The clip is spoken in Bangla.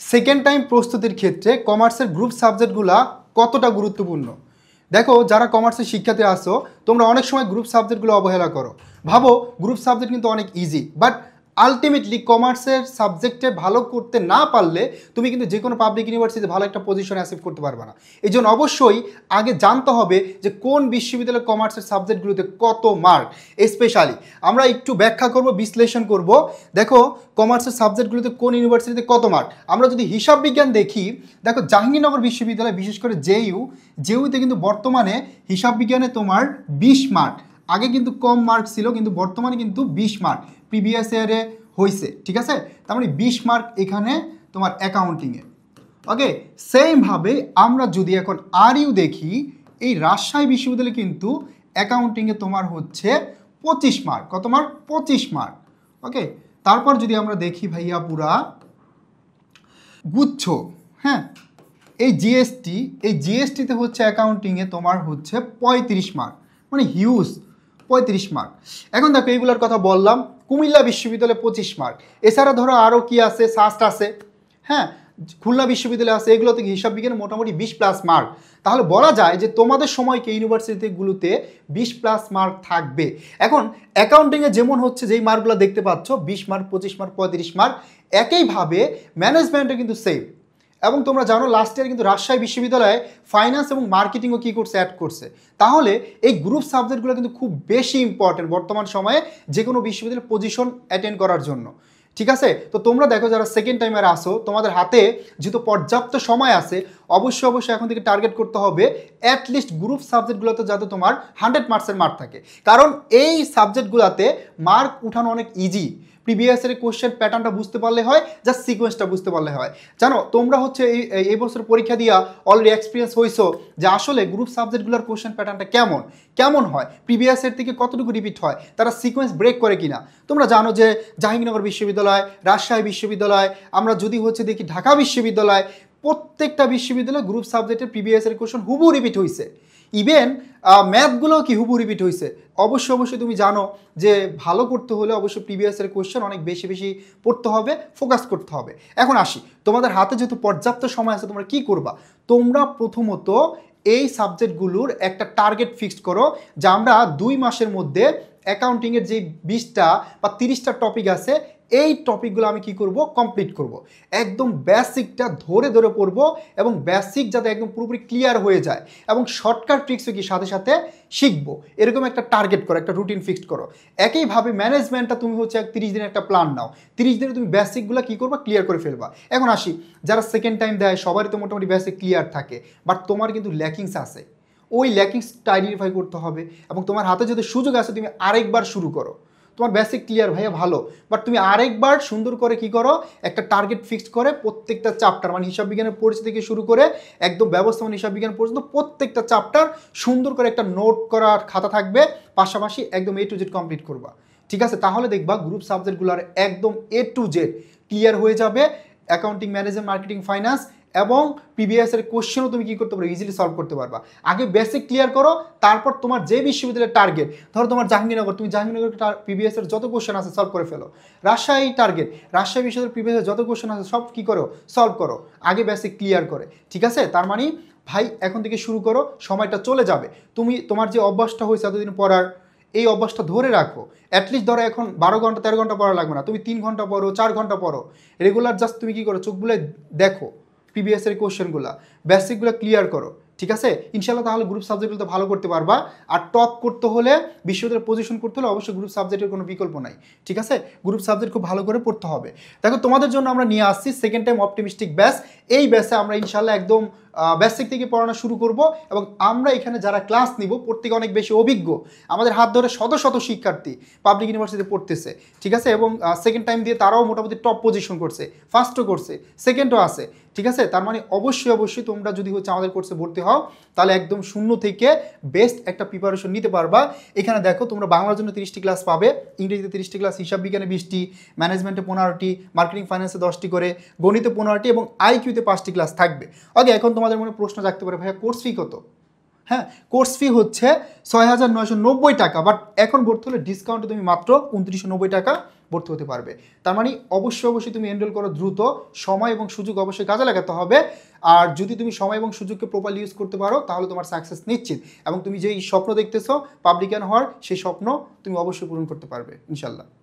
সেকেন্ড টাইম প্রস্তুতির ক্ষেত্রে কমার্সের গ্রুপ সাবজেক্টগুলো কতটা গুরুত্বপূর্ণ। দেখো, যারা কমার্সের শিক্ষার্থী আসো তোমরা অনেক সময় গ্রুপ সাবজেক্টগুলো অবহেলা করো, ভাবো গ্রুপ সাবজেক্ট কিন্তু অনেক ইজি, বাট আলটিমেটলি কমার্সের সাবজেক্টে ভালো করতে না পারলে তুমি কিন্তু যে কোনো পাবলিক ইউনিভার্সিটিতে ভালো একটা পজিশন অ্যাচিভ করতে পারবে না। এই জন্য অবশ্যই আগে জানতে হবে যে কোন বিশ্ববিদ্যালয়ের কমার্সের সাবজেক্টগুলোতে কত মার্ক। স্পেশালি আমরা একটু ব্যাখ্যা করব, বিশ্লেষণ করব। দেখো, কমার্সের সাবজেক্টগুলোতে কোন ইউনিভার্সিটিতে কত মার্ক। আমরা যদি হিসাব বিজ্ঞান দেখি, দেখো জাহাঙ্গীরনগর বিশ্ববিদ্যালয় বিশেষ করে জেইউতে কিন্তু বর্তমানে হিসাব বিজ্ঞানে তোমার 20 মার্ক। আগে কিন্তু কম মার্ক ছিল, কিন্তু বর্তমানে কিন্তু 20 মার্ক প্রিভিয়াস ইয়ারে হয়েছে। ঠিক আছে, তার মানে 20 মার্ক এখানে তোমার অ্যাকাউন্টিংয়ে। ওকে, সেমভাবে আমরা যদি এখন আরইউ দেখি, এই রাজশাহী বিশ্ববিদ্যালয়ে কিন্তু অ্যাকাউন্টিংয়ে তোমার হচ্ছে 25 মার্ক। কত মার্ক? 25 মার্ক। ওকে, তারপর যদি আমরা দেখি ভাইয়া পুরা গুচ্ছ, হ্যাঁ, এই জিএসটিতে হচ্ছে অ্যাকাউন্টিংয়ে তোমার হচ্ছে 35 মার্ক, মানে হিউজ 35 মার্ক। এখন দেখো এইগুলোর কথা বললাম, কুমিল্লা বিশ্ববিদ্যালয়ে 25 মার্ক। এছাড়া ধরো আরও কি আছে, সাস্ট আছে, হ্যাঁ, খুলনা বিশ্ববিদ্যালয় আছে, এগুলো থেকে হিসাব বিজ্ঞানে মোটামুটি 20+ মার্ক। তাহলে বলা যায় যে তোমাদের সময়কে ইউনিভার্সিটিগুলোতে 20+ মার্ক থাকবে। এখন অ্যাকাউন্টিংয়ে যেমন হচ্ছে যেই মার্কগুলো দেখতে পাচ্ছ 20 মার্ক, 25 মার্ক, 35 মার্ক, একইভাবে ম্যানেজমেন্টে কিন্তু সেম। এবং তোমরা জানো লাস্ট ইয়ার কিন্তু রাজশাহী বিশ্ববিদ্যালয়ে ফাইন্যান্স এবং মার্কেটিংও কী করছে, অ্যাড করছে। তাহলে এই গ্রুপ সাবজেক্টগুলো কিন্তু খুব বেশি ইম্পর্টেন্ট বর্তমান সময়ে যে কোনো বিশ্ববিদ্যালয়ের পজিশন অ্যাটেন্ড করার জন্য। ঠিক আছে, তো তোমরা দেখো যারা সেকেন্ড টাইমের আসো, তোমাদের হাতে যেহেতু পর্যাপ্ত সময় আছে, অবশ্যই এখন থেকে টার্গেট করতে হবে অ্যাটলিস্ট গ্রুপ সাবজেক্টগুলোতে যাতে তোমার 100 মার্কসের মার্ক থাকে, কারণ এই সাবজেক্টগুলোতে মার্ক উঠানো অনেক ইজি। প্রিভিয়াসের কোশ্চেন প্যাটার্নটা বুঝতে পারলে হয়, জাস্ট সিকোয়েন্সটা বুঝতে পারলে হয়। জানো তোমরা হচ্ছে এই বছর পরীক্ষা দিয়া অলরেডি এক্সপিরিয়েন্স হয়েছো যে আসলে গ্রুপ সাবজেক্টগুলোর কোশ্চেন প্যাটার্নটা কেমন হয়, প্রিভিয়াসের থেকে কতটুকু রিপিট হয়, তারা সিকোয়েন্স ব্রেক করে কিনা। তোমরা জানো যে জাহাঙ্গীরনগর বিশ্ববিদ্যালয়, রাজশাহী বিশ্ববিদ্যালয়, আমরা যদি হচ্ছে দেখি ঢাকা বিশ্ববিদ্যালয়, প্রত্যেকটা বিশ্ববিদ্যালয়ে গ্রুপ সাবজেক্টের প্রিভিয়াসের কোশ্চেন হুবহু রিপিট হয়েছে। ইভেন ম্যাথগুলোও কি হুবহু রিপিট হয়েছে। অবশ্যই তুমি জানো যে ভালো করতে হলে অবশ্যই প্রিভিয়াসের কোশ্চেন অনেক বেশি পড়তে হবে, ফোকাস করতে হবে। এখন আসি, তোমাদের হাতে যেহেতু পর্যাপ্ত সময় আছে, তোমরা কি করবা? তোমরা প্রথমত এই সাবজেক্টগুলোর একটা টার্গেট ফিক্সড করো যে আমরা 2 মাসের মধ্যে অ্যাকাউন্টিংয়ের যে 20টা বা 30টা টপিক আছে, এই টপিকগুলো আমি কি করব, কমপ্লিট করব। একদম বেসিকটা ধরে পড়ব এবং বেসিক যাতে একদম পুরোপুরি ক্লিয়ার হয়ে যায় এবং শর্টকাট ট্রিক্সও কি সাথে শিখবো, এরকম একটা টার্গেট করো, একটা রুটিন ফিক্সড করো। একইভাবে ম্যানেজমেন্টটা তুমি হচ্ছে 30 দিনের একটা প্ল্যান নাও, 30 দিনে তুমি বেসিকগুলো কী করবা, ক্লিয়ার করে ফেলবা। এখন আসি, যারা সেকেন্ড টাইম দেয় সবারই তো মোটামুটি বেসিক ক্লিয়ার থাকে, বাট তোমার কিন্তু ল্যাকিংস আছে, ওই ল্যাকিংসটা আইডেন্টিফাই করতে হবে এবং তোমার হাতে যদি সুযোগ আছে তুমি আরেকবার শুরু করো। তোমার বেসিক ক্লিয়ার ভাইয়া ভালো, বাট তুমি আরেকবার সুন্দর করে কি করো, একটা টার্গেট ফিক্সড করে প্রত্যেকটা চ্যাপ্টার, মানে হিসাব বিজ্ঞানের পরিচিতি থেকে শুরু করে একদম ব্যবস্থাপনা হিসাব বিজ্ঞান পর্যন্ত প্রত্যেকটা চ্যাপ্টার সুন্দর করে একটা নোট করার খাতা থাকবে, পাশাপাশি একদম A to Z কমপ্লিট করবা। ঠিক আছে, তাহলে দেখবা গ্রুপ সাবজেক্টগুলোর একদম A to Z ক্লিয়ার হয়ে যাবে। অ্যাকাউন্টিং, ম্যানেজমেন্ট, মার্কেটিং, ফাইন্যান্স এবং প্রিভিয়াসের কোশ্চেনও তুমি কী করতে পারো, ইজিলি সলভ করতে পারবা। আগে বেসিক ক্লিয়ার করো, তারপর তোমার যে বিশ্ববিদ্যালয়ের টার্গেট, ধরো তোমার জাহাঙ্গীরনগর, তুমি জাহাঙ্গীরনগর প্রিভিয়াসের যত কোশ্চেন আছে সলভ করে ফেলো। রাজশাহী টার্গেট, রাজশাহী বিশ্ববিদ্যালয়ের প্রিভিয়াসের যত কোশ্চেন আছে সব কী করো, সলভ করো, আগে বেসিক ক্লিয়ার করে। ঠিক আছে, তার মানে ভাই এখন থেকে শুরু করো, সময়টা চলে যাবে। তোমার যে অভ্যাসটা হয়েছে এতদিন পড়ার, এই অভ্যাসটা ধরে রাখো। অ্যাটলিস্ট ধরো এখন 12 ঘন্টা 13 ঘন্টা পড়া লাগবে না, তুমি 3 ঘন্টা পড়ো, 4 ঘন্টা পড়ো রেগুলার। জাস্ট তুমি কী করো, চোখগুলো দেখো প্রিভিয়াসের কোশ্চেনগুলো, বেসিকগুলো ক্লিয়ার করো। ঠিক আছে, ইনশাল্লাহ তাহলে গ্রুপ সাবজেক্টগুলো ভালো করতে পারবা। আর টপ করতে হলে, বিশ্ববিদ্যালয়ে পজিশন করতে হলে অবশ্যই গ্রুপ সাবজেক্টের কোনো বিকল্প নাই। ঠিক আছে, গ্রুপ সাবজেক্ট খুব ভালো করে পড়তে হবে। দেখো তোমাদের জন্য আমরা নিয়ে আসছি সেকেন্ড টাইম অপটিমিস্টিক ব্যাচ। এই ব্যাচে আমরা ইনশাল্লাহ একদম বেসিক থেকে পড়ানো শুরু করব এবং আমরা এখানে যারা ক্লাস নিব প্রত্যেকে অনেক বেশি অভিজ্ঞ। আমাদের হাত ধরে শত শিক্ষার্থী পাবলিক ইউনিভার্সিটিতে পড়তেছে। ঠিক আছে, এবং সেকেন্ড টাইম দিয়ে তারাও মোটামুটি টপ পজিশন করছে, ফার্স্টও করছে, সেকেন্ডও আছে। ঠিক আছে, তার মানে অবশ্যই তোমরা যদি হচ্ছে আমাদের কোর্সে ভর্তি হও তাহলে একদম শূন্য থেকে বেস্ট একটা প্রিপারেশন নিতে পারবা। এখানে দেখো তোমরা বাংলার জন্য 30টি ক্লাস পাবে, ইংরেজিতে 30টি ক্লাস, হিসাব বিজ্ঞানে 20টি, ম্যানেজমেন্টে 15টি, মার্কেটিং ফাইন্যান্সে 10টি করে, গণিতে 15টি এবং আইকিউতে 5টি ক্লাস থাকবে। ওকে, এখন তোমাদের মনে প্রশ্ন জাগতে পারে, ভাইয়া কোর্স ফি কত? হ্যাঁ, কোর্স ফি হচ্ছে 6,990 টাকা, বাট এখন ভর্তি হলে ডিসকাউন্টে তুমি মাত্র 2990 টাকা ভর্তি হতে পারবে। তার মানে অবশ্যই তুমি এনরোল করো দ্রুত, সময় এবং সুযোগ অবশ্যই কাজে লাগাতে হবে। আর যদি তুমি সময় এবং সুযোগকে প্রপারলি ইউজ করতে পারো তাহলে তোমার সাকসেস নিশ্চিত, এবং তুমি যেই স্বপ্ন দেখতেছো পাবলিকান হওয়ার, সেই স্বপ্ন তুমি অবশ্যই পূরণ করতে পারবে ইনশাল্লাহ।